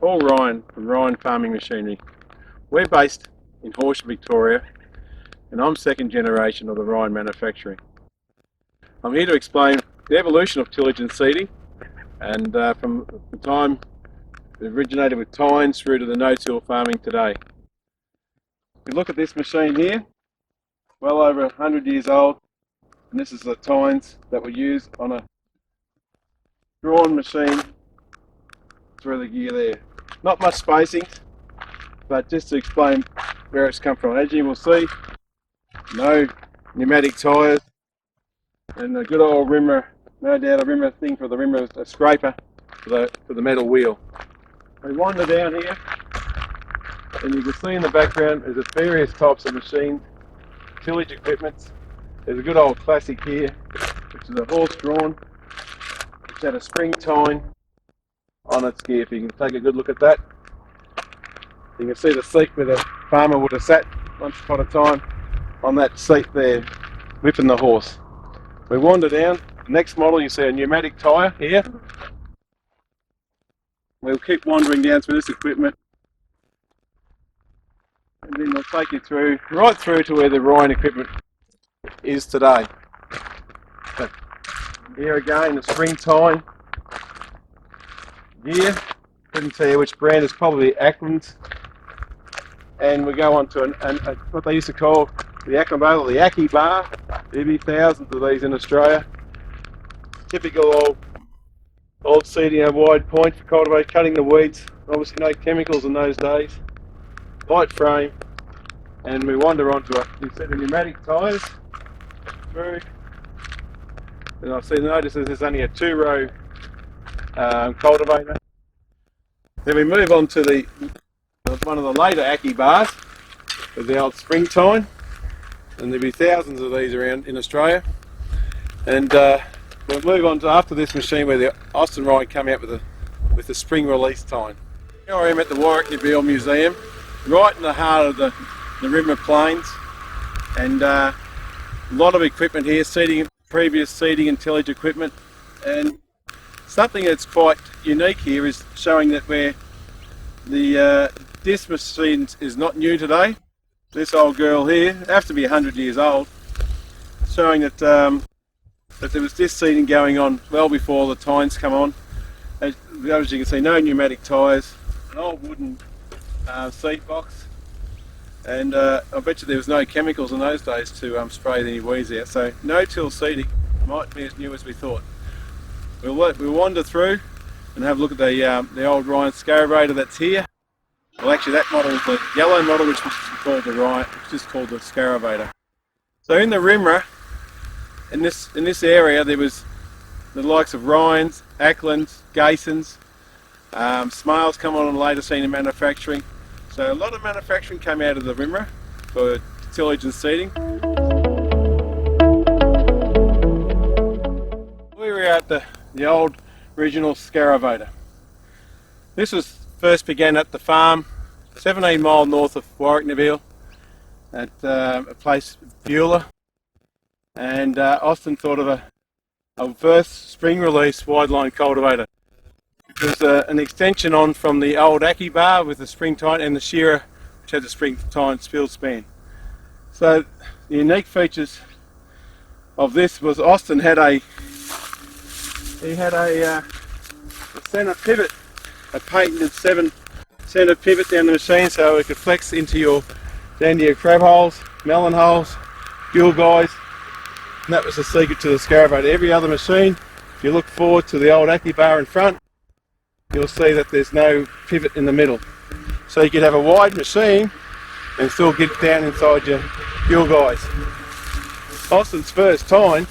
Paul Ryan from Ryan Farming Machinery. We're based in Horsham, Victoria, and I'm second generation of the Ryan manufacturing. I'm here to explain the evolution of tillage and seeding, and from the time it originated with tines through to the no-till farming today. If you look at this machine here, well over 100 years old, and this is the tines that were used on a drawn machine through the gear there. Not much spacing, but just to explain where it's come from. As you will see, no pneumatic tyres, and a good old Wimmera, no doubt a Wimmera thing for the Wimmera, a scraper for the metal wheel. We wander down here, and you can see in the background there's various types of machines, tillage equipment. There's a good old classic here, which is a horse drawn, which had a spring tine on its gear. If you can take a good look at that, you can see the seat where the farmer would have sat once upon a time on that seat there, whipping the horse. We wander down. Next model, you see a pneumatic tyre here. We'll keep wandering down through this equipment, and then we'll take you through, right through to where the Ryan equipment is today. But here again, the spring tine gear. Couldn't tell you which brand, is probably Ackland's. And we go on to what they used to call the Ackland bar, the Aki bar. There'll be thousands of these in Australia. Typical old seeding, a wide point for cultivate, cutting the weeds. Obviously no chemicals in those days. Light frame, and we wander onto it. You see the pneumatic tyres through, and I notice there's only a 2-row cultivator. Then we move on to one of the later Aki bars, with the old spring tine, and there'll be thousands of these around in Australia. And we'll move on to after this machine where the Austin Ryan come out with the spring release tine. Here I am at the Warrickybill Museum, right in the heart of the Wimmera Plains, and a lot of equipment here, previous seeding and tillage equipment. And something that's quite unique here is showing that where this machine is not new today. This old girl here, have to be 100 years old, showing that there was disc seeding going on well before the tines come on. As you can see, no pneumatic tyres, an old wooden seed box, and I bet you there was no chemicals in those days to spray any weeds out. So no-till seeding might be as new as we thought. We'll wander through and have a look at the old Ryan scarabator that's here. Well, actually that model is the yellow model, which was called the Ryan, which is called the scarabator. So in the Wimmera, in this area, there was the likes of Ryans, Acklands, Gasons, Smales come on in the later scene in manufacturing. So a lot of manufacturing came out of the Wimmera for tillage and seeding. We were at the old original scarabator. This was first began at the farm 17 miles north of Warrickybill at a place, Beulah, and Austin thought of a first spring release wide line cultivator. It was an extension on from the old Aki bar with the spring tine and the shearer, which had the spring tine field span. So the unique features of this was Austin had a centre pivot, a patented 7 centre pivot down the machine, so it could flex down to your crab holes, melon holes, gill guys, and that was the secret to the scarabator. Every other machine, if you look forward to the old Aki bar in front, you'll see that there's no pivot in the middle. So you could have a wide machine and still get down inside your gill guys. Austin's first tine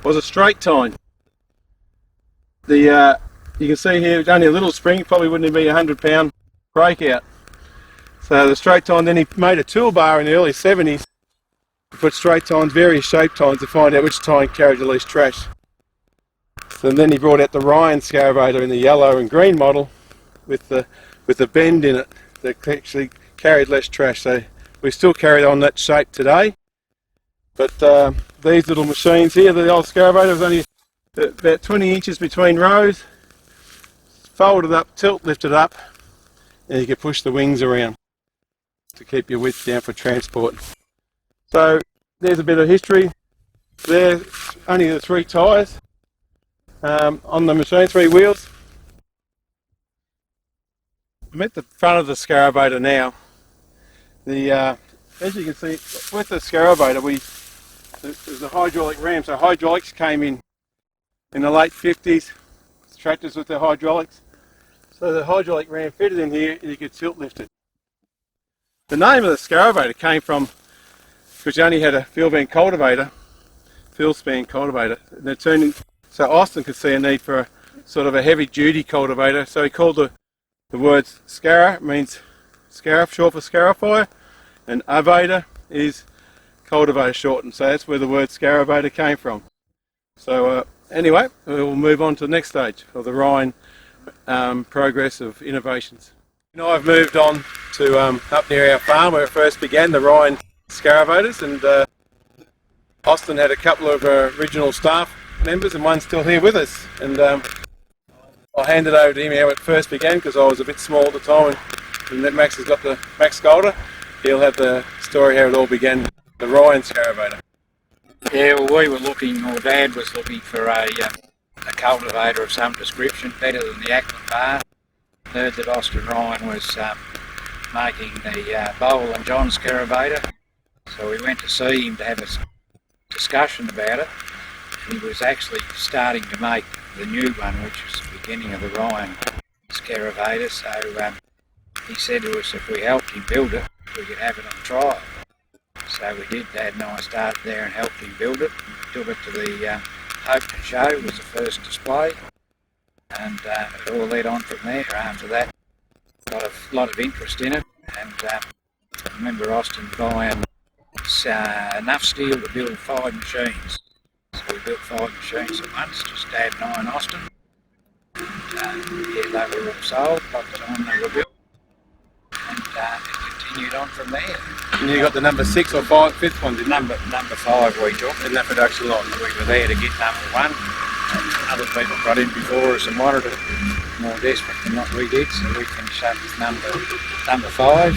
was a straight tine. You can see here, it's only a little spring, probably wouldn't even be a 100-pound breakout. So the straight tine, then he made a toolbar in the early 70s to put straight tines, various shaped tines, to find out which tine carried the least trash. So then he brought out the Ryan scarabator in the yellow and green model with the bend in it that actually carried less trash. So we still carry on that shape today. But these little machines here, the old scarabator was only about 20 inches between rows, folded up, tilt, lifted up, and you can push the wings around to keep your width down for transport. So there's a bit of history. There's only the 3 tyres on the machine, 3 wheels. I'm at the front of the Scarabator now. As you can see, with the Scarabator, there's a hydraulic ram. So hydraulics came in the late 50s. Tractors with the hydraulics. So the hydraulic ram fitted in here, and you could tilt lift it. The name of the Scarabator came from because you only had a field span cultivator, and it turned in, so Austin could see a need for a sort of a heavy duty cultivator. So he called the words Scara, means Scarif, short for scarifier, and Invader is cultivator shortened. So that's where the word Scarabator came from. So anyway, we'll move on to the next stage of the Ryan progress of innovations. Now I've moved on to up near our farm where it first began, the Ryan Scaravators, and Austin had a couple of original staff members and one's still here with us, and I'll hand it over to him how it first began because I was a bit small at the time, and then Max has got Max Golder. He'll have the story how it all began, the Ryan Scaravator. Yeah, well, we were looking, or Dad was looking for a cultivator of some description, better than the Ackland Bar. Heard that Austin Ryan was making the Bowl and John Scaravator, so we went to see him to have a discussion about it. He was actually starting to make the new one, which was the beginning of the Ryan Scaravator, so he said to us if we helped him build it, we could have it on trial. So we did. Dad and I started there and helped him build it. We took it to the open show, was the first display, and it all led on from there. After that, a lot of interest in it, and I remember Austin buying enough steel to build 5 machines. So we built 5 machines at once, just Dad and I and Austin. And yeah, they were all sold by the time they were built, and it continued on from there. And you got the number 6 or 5, 5th one, didn't you? Number 5 we took in that production line. We were there to get number 1. Other people got in before us and wanted it more desperate than what we did, so we finished up with number 5.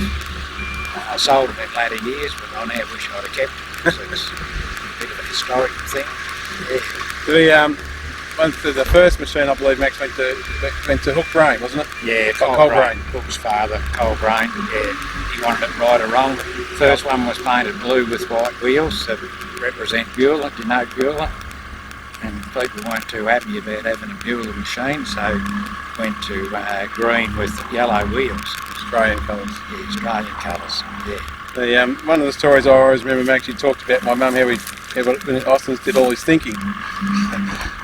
I sold it in later years, but I now wish I'd have kept it, so it's a bit of a historical thing. Yeah. The first machine, I believe, Max went to Hook Brain, wasn't it? Yeah, Cold Brain. Hook's father, Cold Brain. Yeah, he wanted it right or wrong. The first one was painted blue with white wheels that represent Beulah, denote Beulah. And people weren't too happy about having a Beulah machine, so went to green with yellow wheels. Australian colours. Yeah, Australian colours, yeah. One of the stories I always remember, Max, you talked about my mum, how when Austin did all his thinking.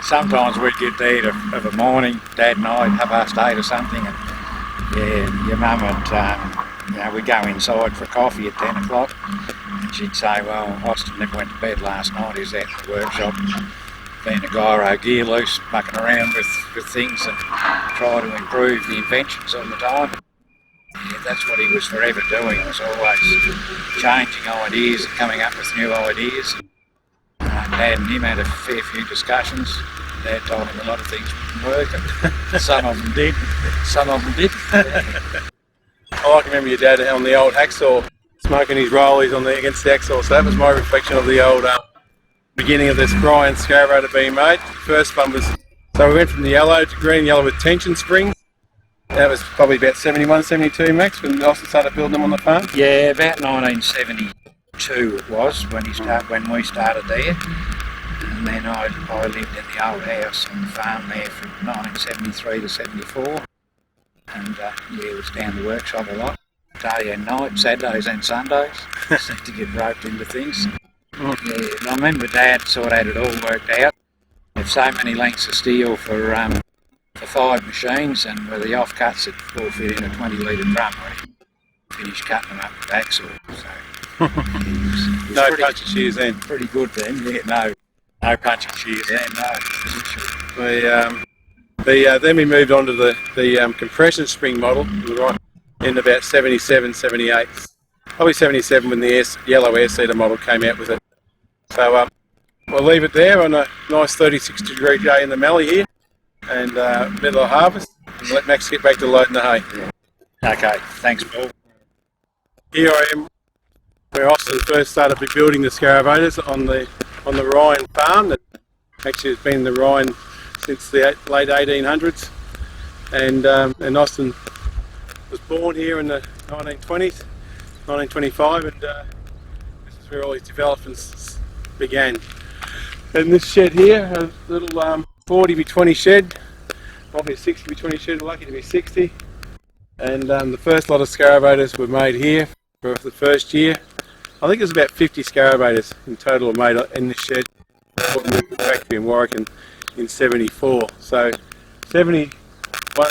Sometimes we'd get there of a morning, Dad and I, 8:30 or something, and yeah, your mum would, we'd go inside for coffee at 10 o'clock, and she'd say, well, Austin never went to bed last night, he was out in the workshop, being a gyro gear loose, mucking around with things and trying to improve the inventions all the time. Yeah, that's what he was forever doing. He was always changing ideas and coming up with new ideas. Dad and him had a fair few discussions. Dad told him a lot of things wouldn't work, and some of them did, some of them didn't. I can remember your dad on the old hacksaw, smoking his rollies against the hacksaw, so that was my reflection of the old beginning of this Ryan Scaravator being made. The first one was, so we went from the yellow to green, yellow with tension springs. That was probably about 71, 72, Max, when Austin started building them on the farm? Yeah, about 1972 it was when we started there. And then I lived in the old house on the farm there from 1973 to 74. And it was down the workshop a lot, day and night, Saturdays and Sundays. Seemed to get roped into things. Yeah, and I remember Dad sort of had it all worked out. There's so many lengths of steel for 5 machines, and with the offcuts it all fit in a 20-litre drum when he finished cutting them up with hacksaw. So, it was no punching shears then? Pretty good then, yeah, no punching shears then, no. Then we moved on to the compression spring model in about 77, 78. Probably 77 when the yellow air seeder model came out with it. So we'll leave it there on a nice 36-degree day in the mallee here, and middle of harvest, and let Max get back to loading the hay. Yeah. Okay, thanks, Paul. Here I am where Austin first started building the scarabrators on the Ryan farm. That actually has been in the Ryan since the late 1800s, and Austin was born here in the 1920s, 1925, and this is where all his developments began. And this shed here, a little 40 by 20 shed, probably a 60 by 20 shed, lucky to be 60. And the first lot of scarabrators were made here for the first year. I think there's about 50 scarabrators in total made in this shed before we moved to the factory in Warwick in 74. So 71,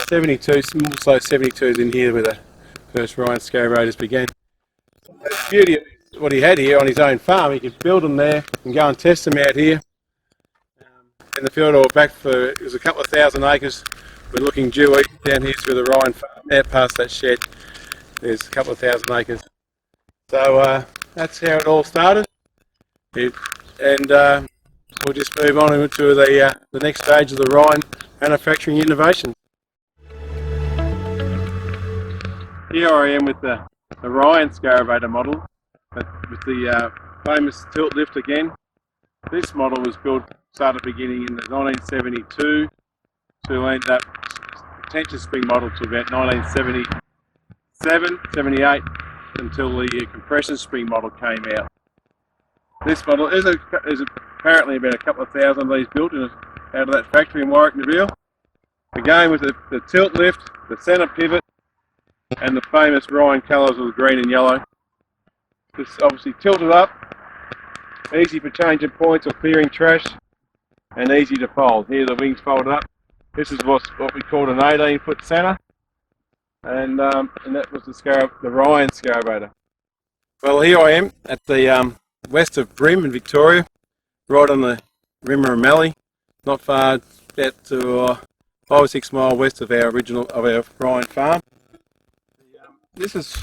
72, also 72 is in here where the first Ryan scarabrators began. The beauty of what he had here on his own farm, he could build them there and go and test them out here in the field or back for, it was a couple of thousand acres. We're looking due east down here through the Ryan farm, out past that shed. There's a couple of thousand acres. So that's how it all started. We'll just move on into the next stage of the Ryan manufacturing innovation. Here I am with the Ryan scarabator model, but with the famous tilt lift again. This model was started beginning in 1972 to end up tension spring model to about 1977, 78 until the compression spring model came out. This model is apparently about a couple of thousand of these built out of that factory in Warrickybill Museum. Again with the tilt lift, the centre pivot, and the famous Ryan colours of green and yellow. This obviously tilted up, easy for changing points or clearing trash, and easy to fold. Here the wings folded up. This is what we called an 18-foot centre, and that was the Ryan scarabator. Well, here I am at the west of Brim in Victoria, right on the Wimmera Mallee, not far, about to 5 or 6 miles west of our Ryan farm. This is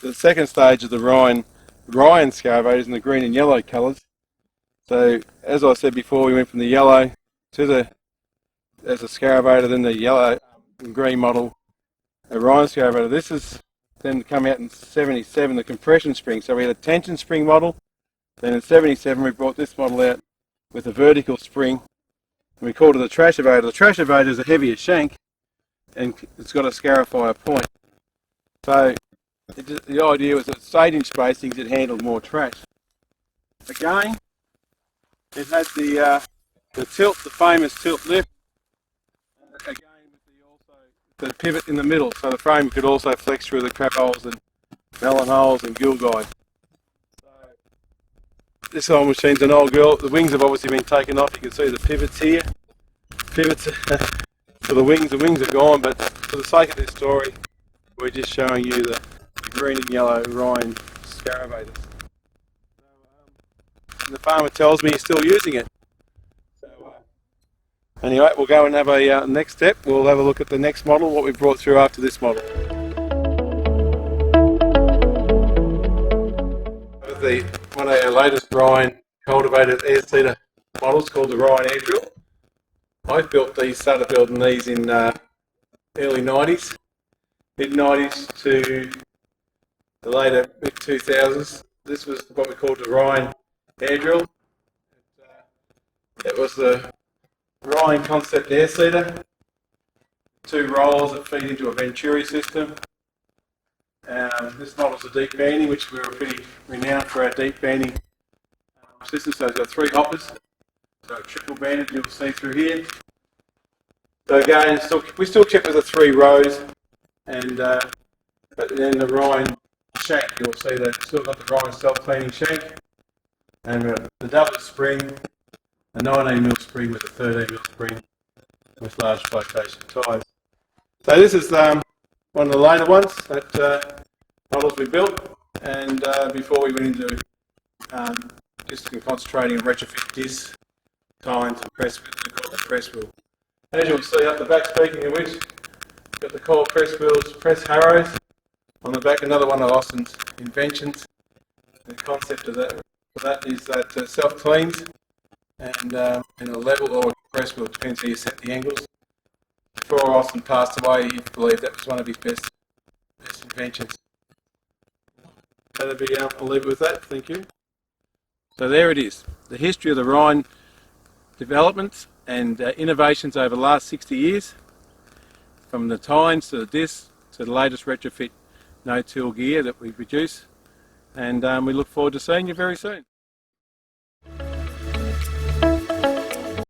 the second stage of the Ryan scarabrators in the green and yellow colours. So as I said before, we went from the yellow to as a scarabator, then the yellow and green model, a Ryan scarabator. This is then come out in 77, the compression spring. So we had a tension spring model. Then in 77 we brought this model out with a vertical spring, and we called it a trashavator. The trashavator is a heavier shank, and it's got a scarifier point. So the idea was that staging spacings it handled more trash. Again, it had the tilt, the famous tilt lift. Again with the pivot in the middle, so the frame could also flex through the crab holes and melon holes and gill guides. So this old machine's an old girl. The wings have obviously been taken off. You can see the pivots here. Pivots for the wings. The wings are gone, but for the sake of this story, we're just showing you the green and yellow Ryan scarabators. So, the farmer tells me he's still using it. Anyway, we'll go and have a next step. We'll have a look at the next model, what we brought through after this model. One of our latest Ryan cultivated air seeder models called the Ryanair Drill. I started building these in early 90s, mid 90s to the later mid 2000s. This was what we called the Ryan Air Drill. It was the Ryan concept air seeder, 2 rollers that feed into a Venturi system. This model's a deep banding, which we were pretty renowned for our deep banding system. So it's got 3 hoppers, so triple banded you'll see through here. So again, we still kept with the 3 rows, and but then the Ryan shank, you'll see that still got the Ryan self-cleaning shank, and the double spring, a 19mm spring with a 13mm spring with large flotation tyres. So this is one of the later ones that models we built, and before we went into just concentrating on retrofit discs, tines and press wheel. As you'll see up the back, speaking of which, got the coil press wheels, press harrows on the back, another one of Austin's inventions. The concept of that is that self-cleans and in a level or a press wheel, depends how you set the angles. Before Austin passed away, he believed that was one of his best best inventions. That'll be, I'll leave it with that, thank you. So there it is, the history of the Ryan developments and innovations over the last 60 years, from the tines to the discs to the latest retrofit no-till gear that we produce, and we look forward to seeing you very soon.